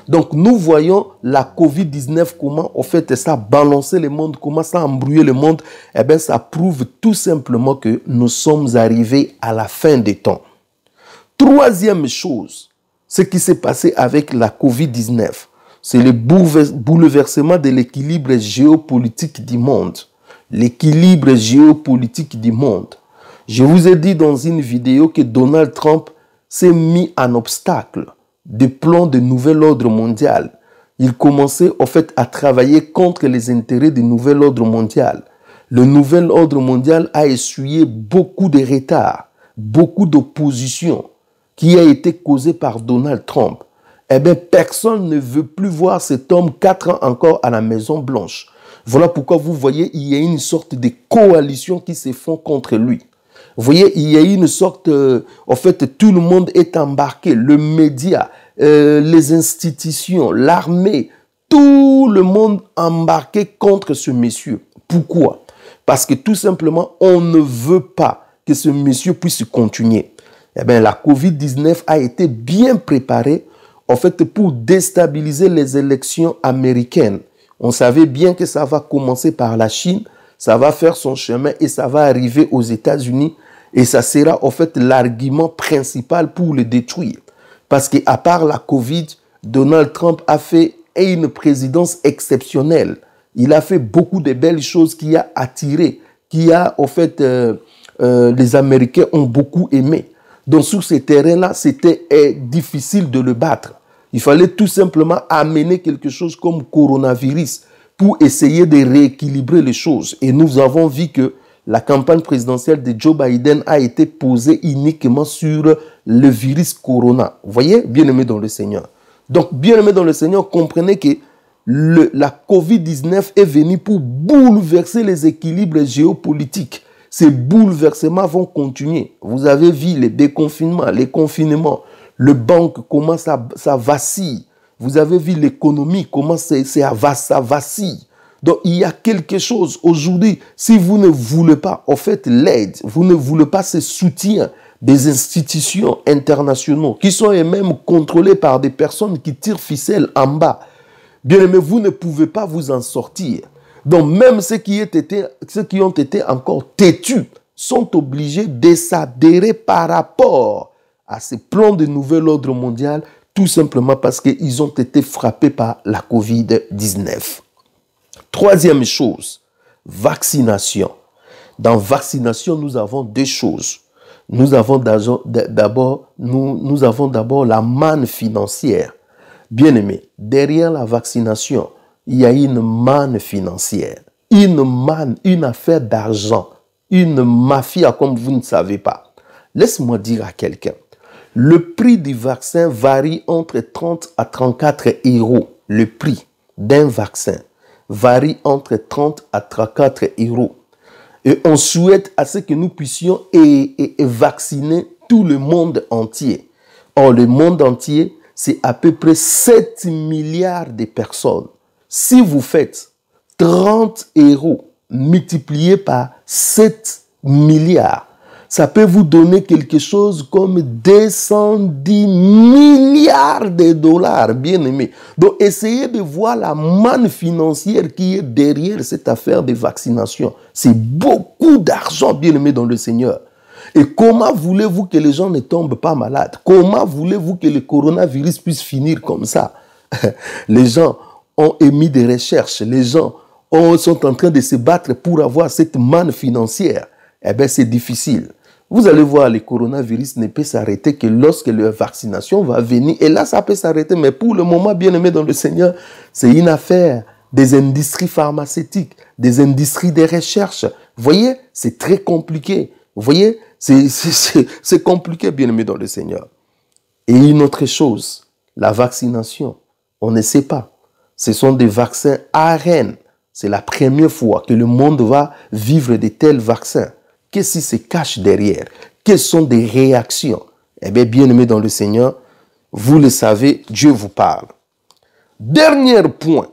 S1: Donc, nous voyons la COVID-19, comment, au fait, ça a balancé le monde, comment ça a embrouillé le monde. Eh bien, ça prouve tout simplement que nous sommes arrivés à la fin des temps. Troisième chose, ce qui s'est passé avec la COVID-19, c'est le bouleversement de l'équilibre géopolitique du monde. L'équilibre géopolitique du monde. Je vous ai dit dans une vidéo que Donald Trump s'est mis en obstacle des plans de nouvel ordre mondial. Il commençait en fait à travailler contre les intérêts du nouvel ordre mondial. Le nouvel ordre mondial a essuyé beaucoup de retards, beaucoup d'opposition qui a été causée par Donald Trump. Eh bien, personne ne veut plus voir cet homme 4 ans encore à la Maison Blanche. Voilà pourquoi vous voyez, il y a une sorte de coalition qui se font contre lui. Vous voyez, il y a une sorte, en fait, tout le monde est embarqué, le média, les institutions, l'armée, tout le monde embarqué contre ce monsieur. Pourquoi? Parce que tout simplement, on ne veut pas que ce monsieur puisse continuer. Eh bien, la COVID-19 a été bien préparée, en fait, pour déstabiliser les élections américaines. On savait bien que ça va commencer par la Chine, ça va faire son chemin et ça va arriver aux États-Unis. Et ça sera en fait l'argument principal pour le détruire. Parce qu'à part la Covid, Donald Trump a fait une présidence exceptionnelle. Il a fait beaucoup de belles choses qui a attiré, qui a en fait, les Américains ont beaucoup aimé. Donc sur ce terrain-là, c'était difficile de le battre. Il fallait tout simplement amener quelque chose comme coronavirus pour essayer de rééquilibrer les choses. Et nous avons vu que la campagne présidentielle de Joe Biden a été posée uniquement sur le virus corona. Vous voyez, bien-aimés dans le Seigneur. Donc, bien-aimés dans le Seigneur, comprenez que la COVID-19 est venue pour bouleverser les équilibres géopolitiques. Ces bouleversements vont continuer. Vous avez vu les déconfinements, les confinements, le banque, comment ça vacille. Vous avez vu l'économie, comment ça vacille. Donc, il y a quelque chose aujourd'hui, si vous ne voulez pas, en fait, l'aide, vous ne voulez pas ce soutien des institutions internationaux qui sont eux-mêmes contrôlées par des personnes qui tirent ficelle en bas. Bien aimé, vous ne pouvez pas vous en sortir. Donc, même ceux qui ont été encore têtus sont obligés de s'adhérer par rapport à ces plans de nouvel ordre mondial, tout simplement parce qu'ils ont été frappés par la COVID-19. Troisième chose, vaccination. Dans vaccination, nous avons deux choses. Nous avons d'abord la manne financière. Bien aimé, derrière la vaccination, il y a une manne financière. Une affaire d'argent. Une mafia comme vous ne savez pas. Laisse-moi dire à quelqu'un. Le prix du vaccin varie entre 30 à 34 euros. Le prix d'un vaccin varie entre 30 à 34 euros. Et on souhaite à ce que nous puissions vacciner tout le monde entier. Or, le monde entier, c'est à peu près 7 milliards de personnes. Si vous faites 30 euros multiplié par 7 milliards, ça peut vous donner quelque chose comme 210 milliards de dollars, bien aimé. Donc, essayez de voir la manne financière qui est derrière cette affaire de vaccination. C'est beaucoup d'argent, bien aimé dans le Seigneur. Et comment voulez-vous que les gens ne tombent pas malades? Comment voulez-vous que le coronavirus puisse finir comme ça? Les gens ont émis des recherches. Les gens sont en train de se battre pour avoir cette manne financière. Eh bien, c'est difficile. Vous allez voir, le coronavirus ne peut s'arrêter que lorsque la vaccination va venir. Et là, ça peut s'arrêter. Mais pour le moment, bien aimé dans le Seigneur, c'est une affaire des industries pharmaceutiques, des industries de recherche. Vous voyez, c'est très compliqué. Vous voyez, c'est compliqué, bien aimé dans le Seigneur. Et une autre chose, la vaccination, on ne sait pas. Ce sont des vaccins ARN. C'est la première fois que le monde va vivre de tels vaccins. Qu'est-ce qui se cache derrière? Quelles sont des réactions? Eh bien, bien-aimés dans le Seigneur, vous le savez, Dieu vous parle. Dernier point,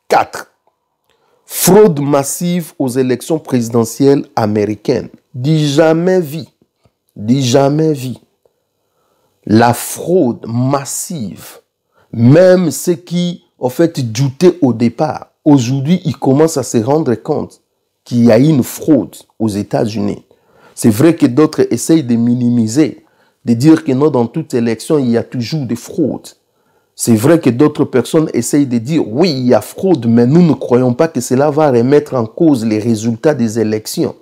S1: 4. Fraude massive aux élections présidentielles américaines. Du jamais vu. Du jamais vu. La fraude massive, même ceux qui, en fait, doutaient au départ, aujourd'hui, ils commencent à se rendre compte qu'il y a une fraude aux États-Unis. C'est vrai que d'autres essayent de minimiser, de dire que non, dans toute élection, il y a toujours des fraudes. C'est vrai que d'autres personnes essayent de dire, oui, il y a fraude, mais nous ne croyons pas que cela va remettre en cause les résultats des élections.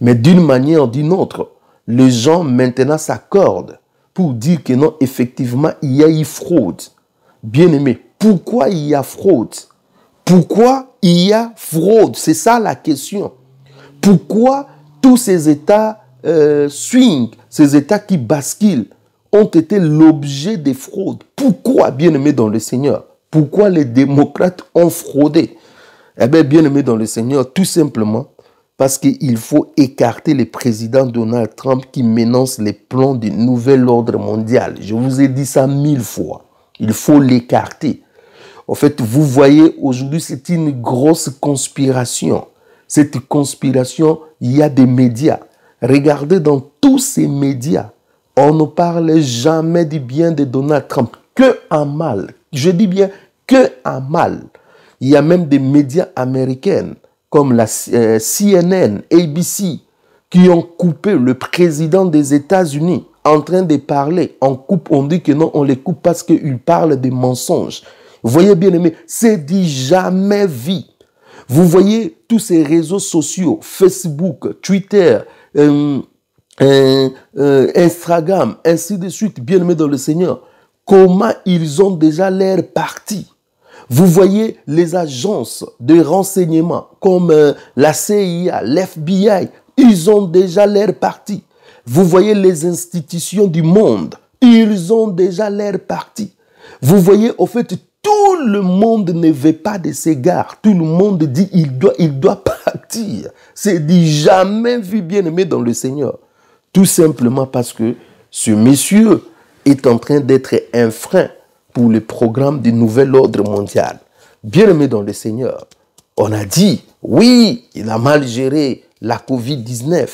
S1: Mais d'une manière ou d'une autre, les gens maintenant s'accordent pour dire que non, effectivement, il y a eu fraude. Bien-aimé, pourquoi il y a fraude? Pourquoi il y a fraude? C'est ça la question. Pourquoi tous ces États swing, ces États qui basculent, ont été l'objet des fraudes? Pourquoi, bien-aimé dans le Seigneur? Pourquoi les démocrates ont fraudé? Eh bien, bien-aimé dans le Seigneur, tout simplement parce qu'il faut écarter le président Donald Trump qui menace les plans du nouvel ordre mondial. Je vous ai dit ça 1000 fois. Il faut l'écarter. En fait, vous voyez, aujourd'hui, c'est une grosse conspiration. Cette conspiration, il y a des médias. Regardez dans tous ces médias, on ne parle jamais du bien de Donald Trump, que en mal. Je dis bien que en mal. Il y a même des médias américains comme la CNN, ABC, qui ont coupé le président des États-Unis en train de parler. On coupe, on dit que non, on les coupe parce qu'ils parlent des mensonges. Vous voyez bien aimé, c'est du jamais vu. Vous voyez tous ces réseaux sociaux, Facebook, Twitter, Instagram, ainsi de suite, bien aimé dans le Seigneur, comment ils ont déjà l'air partis. Vous voyez les agences de renseignement comme la CIA, l'FBI, ils ont déjà l'air partis. Vous voyez les institutions du monde, ils ont déjà l'air partis. Vous voyez, au fait, tout le monde ne veut pas de ces gars. Tout le monde dit il doit partir. C'est dit jamais vu, bien-aimé dans le Seigneur. Tout simplement parce que ce monsieur est en train d'être un frein pour le programme du nouvel ordre mondial. Bien-aimé dans le Seigneur, on a dit, oui, il a mal géré la COVID-19.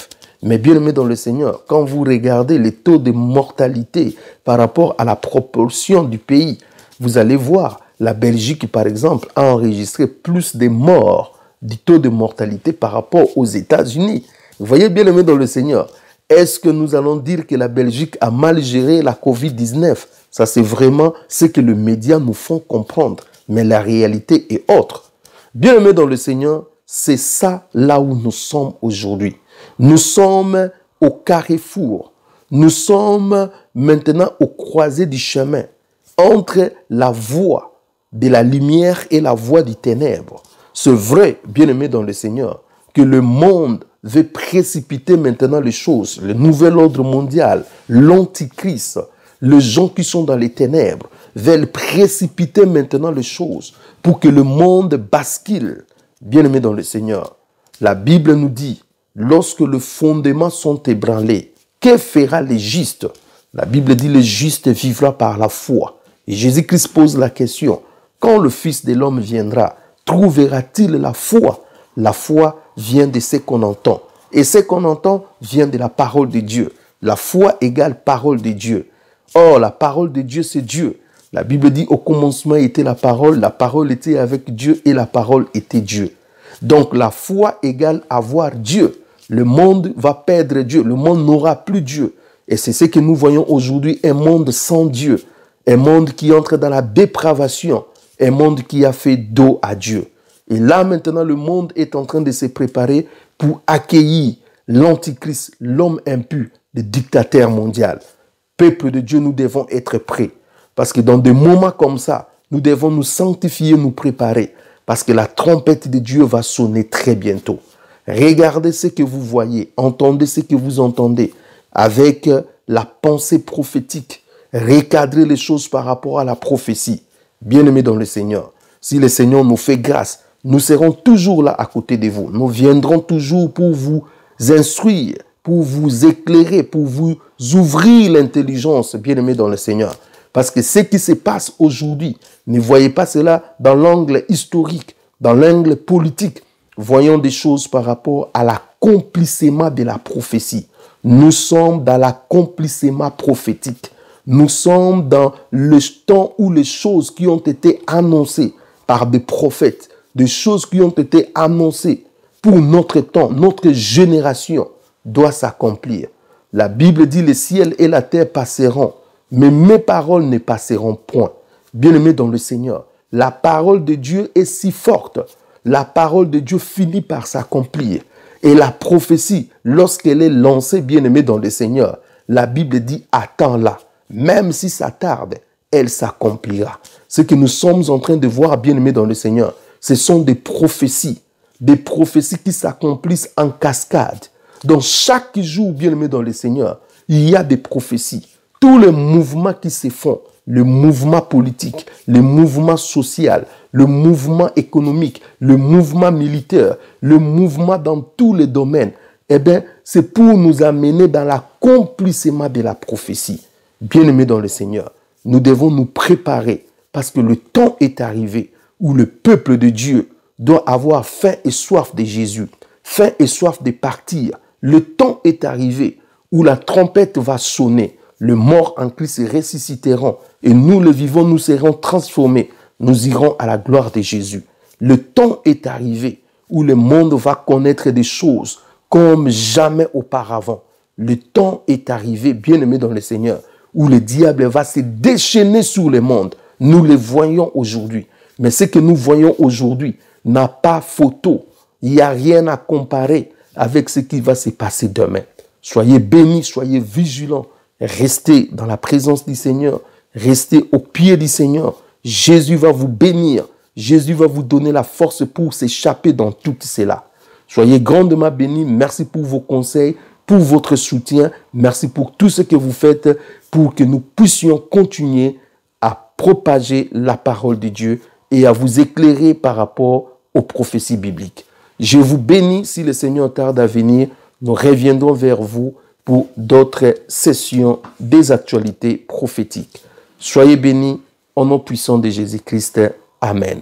S1: Mais bien-aimé dans le Seigneur, quand vous regardez les taux de mortalité par rapport à la proportion du pays, vous allez voir, la Belgique, par exemple, a enregistré plus de morts du taux de mortalité par rapport aux États-Unis. Vous voyez, bien-aimé dans le Seigneur, est-ce que nous allons dire que la Belgique a mal géré la COVID-19? Ça, c'est vraiment ce que les médias nous font comprendre. Mais la réalité est autre. Bien-aimé dans le Seigneur, c'est ça là où nous sommes aujourd'hui. Nous sommes au carrefour. Nous sommes maintenant au croisé du chemin entre la voie de la lumière et la voie du ténèbre. C'est vrai, bien-aimé dans le Seigneur, que le monde veut précipiter maintenant les choses, le nouvel ordre mondial, l'antichrist, les gens qui sont dans les ténèbres veulent précipiter maintenant les choses pour que le monde bascule. Bien-aimé dans le Seigneur, la Bible nous dit, lorsque les fondements sont ébranlés, que fera le juste? La Bible dit, le juste vivra par la foi. Et Jésus-Christ pose la question, quand le Fils de l'homme viendra, trouvera-t-il la foi? La foi vient de ce qu'on entend. Et ce qu'on entend vient de la parole de Dieu. La foi égale parole de Dieu. Or, la parole de Dieu, c'est Dieu. La Bible dit, au commencement était la parole était avec Dieu et la parole était Dieu. Donc, la foi égale avoir Dieu. Le monde va perdre Dieu. Le monde n'aura plus Dieu. Et c'est ce que nous voyons aujourd'hui, un monde sans Dieu. Un monde qui entre dans la dépravation. Un monde qui a fait dos à Dieu. Et là, maintenant, le monde est en train de se préparer pour accueillir l'antichrist, l'homme impur, le dictateur mondial. Peuple de Dieu, nous devons être prêts. Parce que dans des moments comme ça, nous devons nous sanctifier, nous préparer. Parce que la trompette de Dieu va sonner très bientôt. Regardez ce que vous voyez, entendez ce que vous entendez avec la pensée prophétique. Recadrez les choses par rapport à la prophétie. Bien-aimés dans le Seigneur, si le Seigneur nous fait grâce, nous serons toujours là à côté de vous. Nous viendrons toujours pour vous instruire, pour vous éclairer, pour vous ouvrir l'intelligence, bien-aimés dans le Seigneur. Parce que ce qui se passe aujourd'hui, ne voyez pas cela dans l'angle historique, dans l'angle politique. Voyons des choses par rapport à l'accomplissement de la prophétie. Nous sommes dans l'accomplissement prophétique. Nous sommes dans le temps où les choses qui ont été annoncées par des prophètes, des choses qui ont été annoncées pour notre temps, notre génération, doivent s'accomplir. La Bible dit, le ciel et la terre passeront, mais mes paroles ne passeront point. Bien-aimés dans le Seigneur, la parole de Dieu est si forte. La parole de Dieu finit par s'accomplir. Et la prophétie, lorsqu'elle est lancée, bien-aimée dans le Seigneur, la Bible dit, attends-la. même si ça tarde, elle s'accomplira. Ce que nous sommes en train de voir, bien-aimés dans le Seigneur, ce sont des prophéties qui s'accomplissent en cascade. Donc chaque jour, bien-aimés dans le Seigneur, il y a des prophéties. Tous les mouvements qui se font, le mouvement politique, le mouvement social, le mouvement économique, le mouvement militaire, le mouvement dans tous les domaines, eh bien, c'est pour nous amener dans l'accomplissement de la prophétie. Bien-aimés dans le Seigneur, nous devons nous préparer parce que le temps est arrivé où le peuple de Dieu doit avoir faim et soif de Jésus, faim et soif de partir. Le temps est arrivé où la trompette va sonner. Les morts en Christ ressusciteront et nous, les vivants, nous serons transformés. Nous irons à la gloire de Jésus. Le temps est arrivé où le monde va connaître des choses comme jamais auparavant. Le temps est arrivé, bien-aimé dans le Seigneur, où le diable va se déchaîner sur le monde. Nous le voyons aujourd'hui. Mais ce que nous voyons aujourd'hui n'a pas photo. Il n'y a rien à comparer avec ce qui va se passer demain. Soyez bénis, soyez vigilants. Restez dans la présence du Seigneur. Restez au pied du Seigneur. Jésus va vous bénir. Jésus va vous donner la force pour s'échapper dans tout cela. Soyez grandement bénis. Merci pour vos conseils, pour votre soutien. Merci pour tout ce que vous faites pour que nous puissions continuer à propager la parole de Dieu et à vous éclairer par rapport aux prophéties bibliques. Je vous bénis. Si le Seigneur tarde à venir, nous reviendrons vers vous pour d'autres sessions des actualités prophétiques. Soyez bénis au nom puissant de Jésus-Christ. Amen.